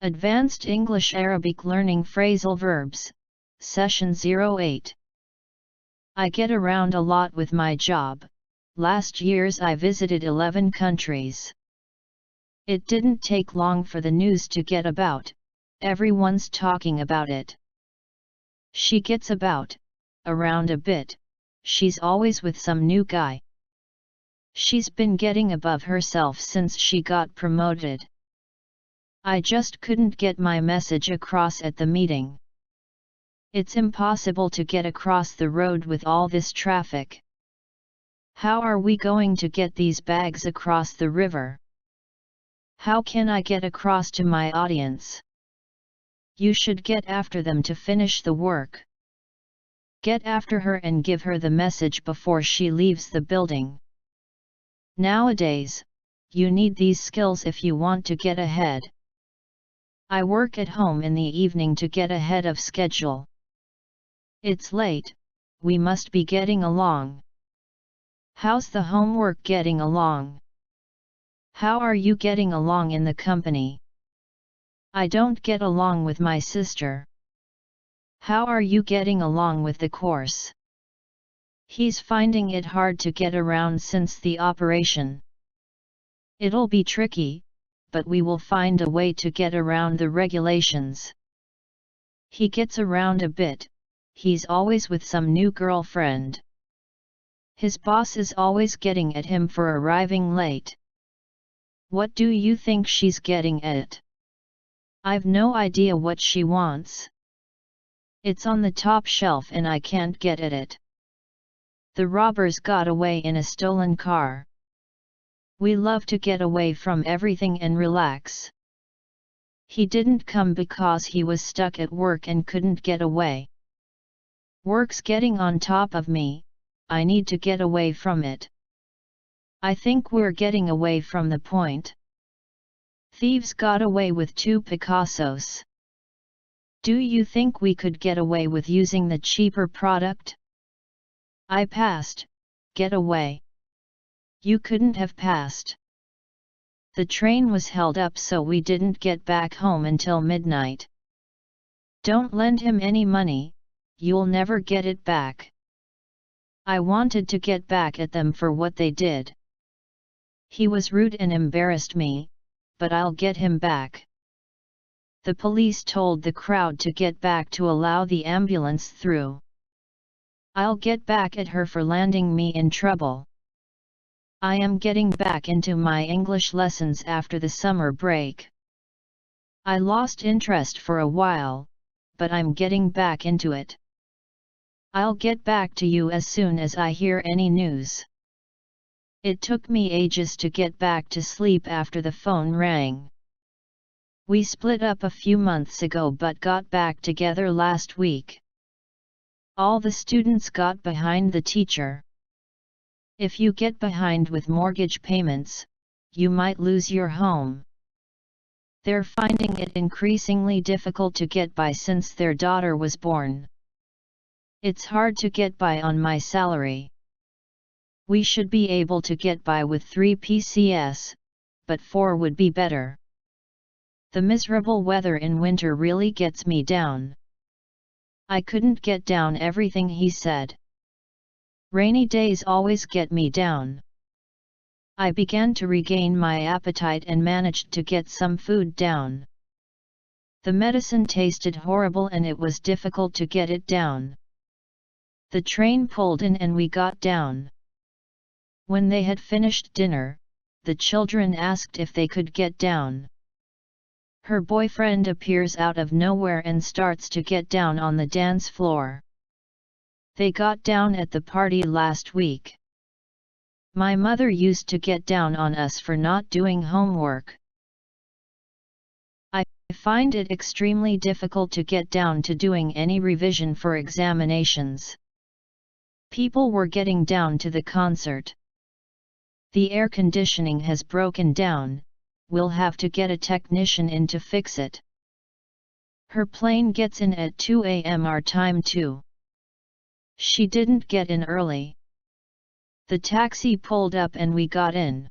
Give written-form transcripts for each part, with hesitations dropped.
Advanced English Arabic Learning Phrasal Verbs, Session 08. I get around a lot with my job. Last year's I visited 11 countries. It didn't take long for the news to get about. Everyone's talking about it. She gets around a bit. She's always with some new guy. She's been getting above herself since she got promoted. I just couldn't get my message across at the meeting. It's impossible to get across the road with all this traffic. How are we going to get these bags across the river? How can I get across to my audience? You should get after them to finish the work. Get after her and give her the message before she leaves the building. Nowadays, you need these skills if you want to get ahead. I work at home in the evening to get ahead of schedule. It's late, we must be getting along. How's the homework getting along? How are you getting along in the company? I don't get along with my sister. How are you getting along with the course? He's finding it hard to get around since the operation. It'll be tricky, but we will find a way to get around the regulations. He gets around a bit. He's always with some new girlfriend. His boss is always getting at him for arriving late. What do you think she's getting at? I've no idea what she wants. It's on the top shelf and I can't get at it. The robbers got away in a stolen car. We love to get away from everything and relax. He didn't come because he was stuck at work and couldn't get away. Work's getting on top of me, I need to get away from it. I think we're getting away from the point. Thieves got away with 2 Picassos. Do you think we could get away with using the cheaper product? I passed. Get away. You couldn't have passed. The train was held up so we didn't get back home until midnight. Don't lend him any money, you'll never get it back. I wanted to get back at them for what they did. He was rude and embarrassed me, but I'll get him back. The police told the crowd to get back to allow the ambulance through. I'll get back at her for landing me in trouble. I am getting back into my English lessons after the summer break. I lost interest for a while, but I'm getting back into it. I'll get back to you as soon as I hear any news. It took me ages to get back to sleep after the phone rang. We split up a few months ago but got back together last week. All the students got behind the teacher. If you get behind with mortgage payments, you might lose your home. They're finding it increasingly difficult to get by since their daughter was born. It's hard to get by on my salary. We should be able to get by with 3 PCS, but 4 would be better. The miserable weather in winter really gets me down. I couldn't get down everything he said. Rainy days always get me down. I began to regain my appetite and managed to get some food down. The medicine tasted horrible and it was difficult to get it down. The train pulled in and we got down. When they had finished dinner, the children asked if they could get down. Her boyfriend appears out of nowhere and starts to get down on the dance floor. They got down at the party last week. My mother used to get down on us for not doing homework. I find it extremely difficult to get down to doing any revision for examinations. People were getting down to the concert. The air conditioning has broken down, we'll have to get a technician in to fix it. Her plane gets in at 2 a.m. our time too. She didn't get in early. The taxi pulled up and we got in.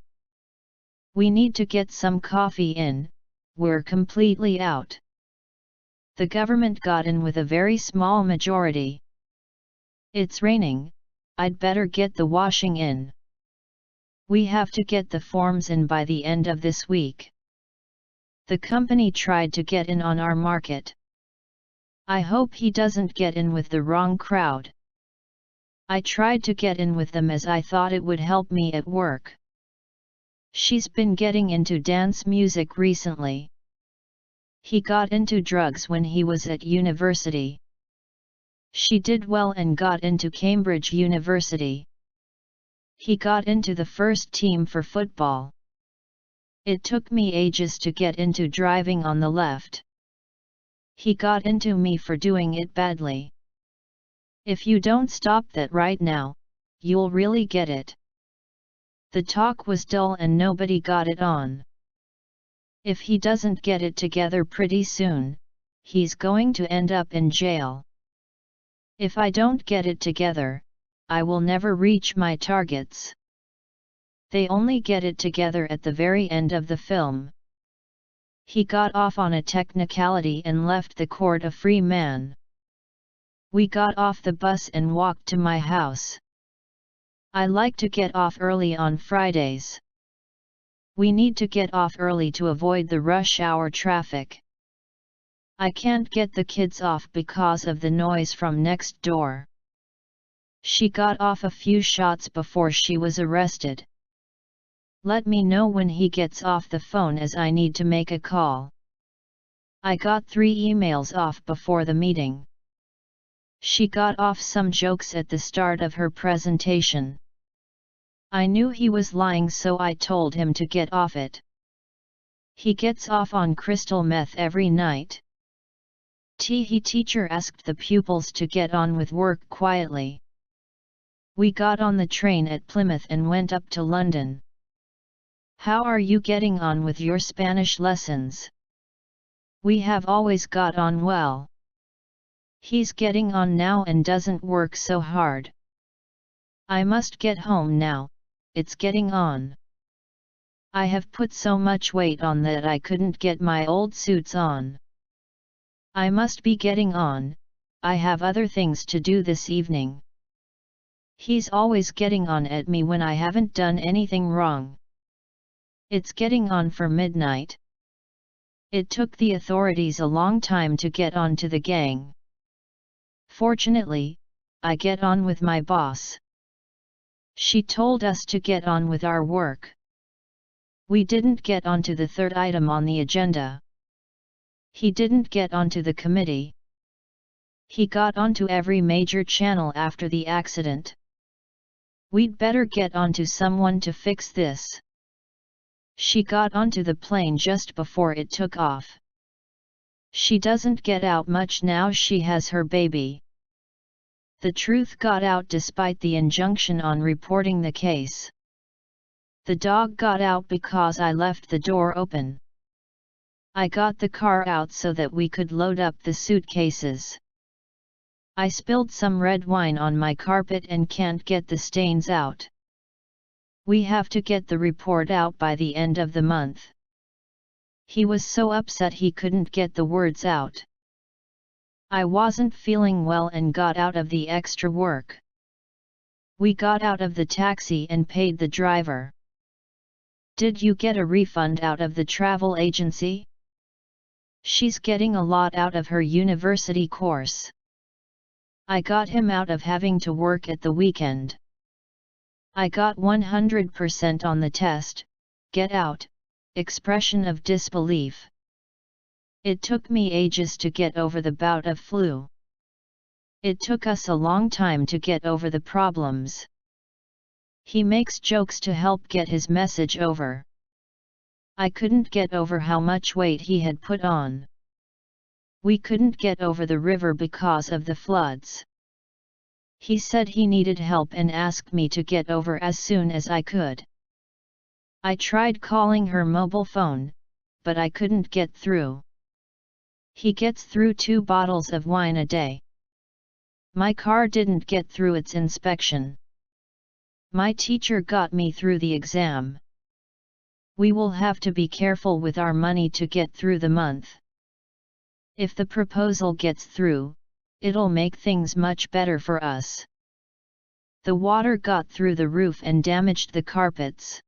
We need to get some coffee in, we're completely out. The government got in with a very small majority. It's raining, I'd better get the washing in. We have to get the forms in by the end of this week. The company tried to get in on our market. I hope he doesn't get in with the wrong crowd. I tried to get in with them as I thought it would help me at work. She's been getting into dance music recently. He got into drugs when he was at university. She did well and got into Cambridge University. He got into the first team for football. It took me ages to get into driving on the left. He got into me for doing it badly. If you don't stop that right now, you'll really get it. The talk was dull and nobody got it on. If he doesn't get it together pretty soon, he's going to end up in jail. If I don't get it together, I will never reach my targets. They only get it together at the very end of the film. He got off on a technicality and left the court a free man. We got off the bus and walked to my house. I like to get off early on Fridays. We need to get off early to avoid the rush hour traffic. I can't get the kids off because of the noise from next door. She got off a few shots before she was arrested. Let me know when he gets off the phone as I need to make a call. I got 3 emails off before the meeting. She got off some jokes at the start of her presentation. I knew he was lying, so I told him to get off it. He gets off on crystal meth every night. He teacher asked the pupils to get on with work quietly. We got on the train at Plymouth and went up to London. How are you getting on with your Spanish lessons? We have always got on well. He's getting on now and doesn't work so hard. I must get home now, it's getting on. I have put so much weight on that I couldn't get my old suits on. I must be getting on, I have other things to do this evening. He's always getting on at me when I haven't done anything wrong. It's getting on for midnight. It took the authorities a long time to get on to the gang. Fortunately, I get on with my boss. She told us to get on with our work. We didn't get onto the third item on the agenda. He didn't get onto the committee. He got onto every major channel after the accident. We'd better get onto someone to fix this. She got onto the plane just before it took off. She doesn't get out much now she has her baby. The truth got out despite the injunction on reporting the case. The dog got out because I left the door open. I got the car out so that we could load up the suitcases. I spilled some red wine on my carpet and can't get the stains out. We have to get the report out by the end of the month. He was so upset he couldn't get the words out. I wasn't feeling well and got out of the extra work. We got out of the taxi and paid the driver. Did you get a refund out of the travel agency? She's getting a lot out of her university course. I got him out of having to work at the weekend. I got 100% on the test, get out, expression of disbelief. It took me ages to get over the bout of flu. It took us a long time to get over the problems. He makes jokes to help get his message over. I couldn't get over how much weight he had put on. We couldn't get over the river because of the floods. He said he needed help and asked me to get over as soon as I could. I tried calling her mobile phone, but I couldn't get through. He gets through 2 bottles of wine a day. My car didn't get through its inspection. My teacher got me through the exam. We will have to be careful with our money to get through the month. If the proposal gets through, it'll make things much better for us. The water got through the roof and damaged the carpets.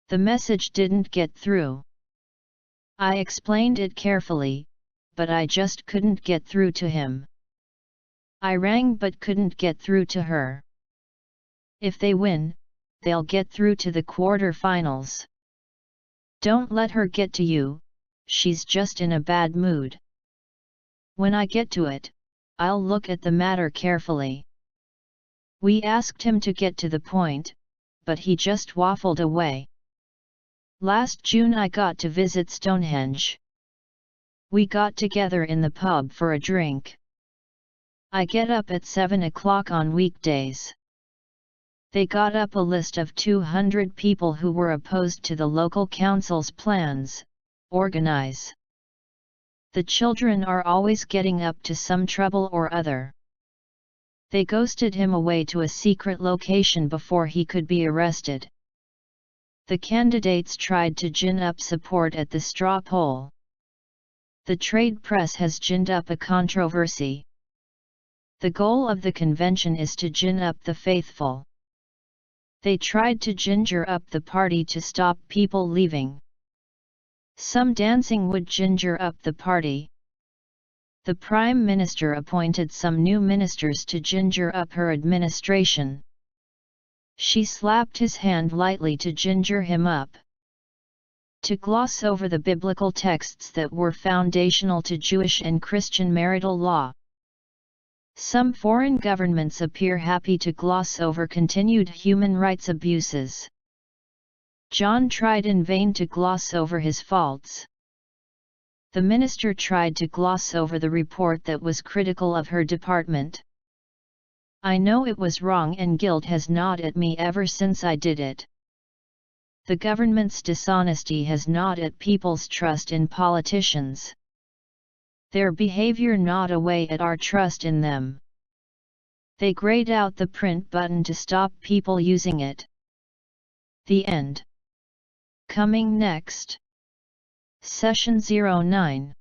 The message didn't get through. I explained it carefully, but I just couldn't get through to him. I rang but couldn't get through to her. If they win, they'll get through to the quarter-finals. Don't let her get to you, she's just in a bad mood. When I get to it, I'll look at the matter carefully. We asked him to get to the point, but he just waffled away. Last June I got to visit Stonehenge. We got together in the pub for a drink. I get up at 7 o'clock on weekdays. They got up a list of 200 people who were opposed to the local council's plans. Organize. The children are always getting up to some trouble or other. They ghosted him away to a secret location before he could be arrested. The candidates tried to gin up support at the straw poll. The trade press has ginned up a controversy. The goal of the convention is to gin up the faithful. They tried to ginger up the party to stop people leaving. Some dancing would ginger up the party. The Prime Minister appointed some new ministers to ginger up her administration. She slapped his hand lightly to ginger him up. To gloss over the biblical texts that were foundational to Jewish and Christian marital law. Some foreign governments appear happy to gloss over continued human rights abuses. John tried in vain to gloss over his faults. The minister tried to gloss over the report that was critical of her department. I know it was wrong and guilt has gnawed at me ever since I did it. The government's dishonesty has gnawed at people's trust in politicians. Their behavior gnawed away at our trust in them. They grayed out the print button to stop people using it. The end. Coming next. Session 09.